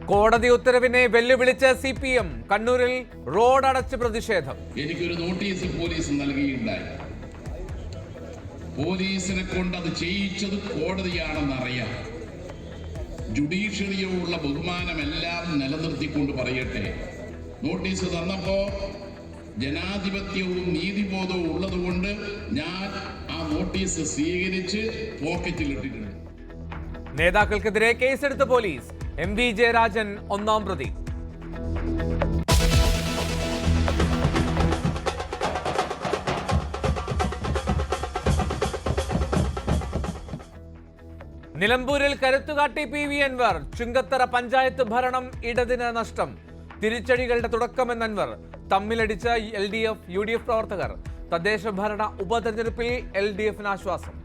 കോടതി ഉത്തരവിനെ വെല്ലുവിളിച്ച് CPM കണ്ണൂരിൽ റോഡ് അടച്ച് പ്രതിഷേധം. എനിക്കൊരു നോട്ടീസ് പോലീസ് നൽകിയിട്ടുണ്ടായി. പോലീസിനെ കൊണ്ട് അത് ചെയ്യിച്ചത് കോടതിയാണെന്നറിയാം. ജുഡീഷ്യറിയോടുള്ള ബഹുമാനമെല്ലാം നിലനിർത്തിക്കൊണ്ട് പറയട്ടെ, നോട്ടീസ് തന്നപ്പോ ജനാധിപത്യവും നീതിബോധവും ഉള്ളതുകൊണ്ട് ഞാൻ ആ നോട്ടീസ് സ്വീകരിച്ച് പോക്കറ്റിലിട്ടിട്ടുണ്ട്. നേതാക്കൾക്കെതിരെ കേസെടുത്ത പോലീസ്. MV ജയരാജൻ ഒന്നാം പ്രതി. നിലമ്പൂരിൽ കരുത്തുകാട്ടി PV അൻവർ. ചുങ്കത്തറ പഞ്ചായത്ത് ഭരണം ഇടതിന് നഷ്ടം. തിരിച്ചടികളുടെ തുടക്കമെന്ന് അൻവർ. തമ്മിലടിച്ച LDF UDF പ്രവർത്തകർ. തദ്ദേശ ഭരണ ഉപതെരഞ്ഞെടുപ്പിൽ LDFന് ആശ്വാസം.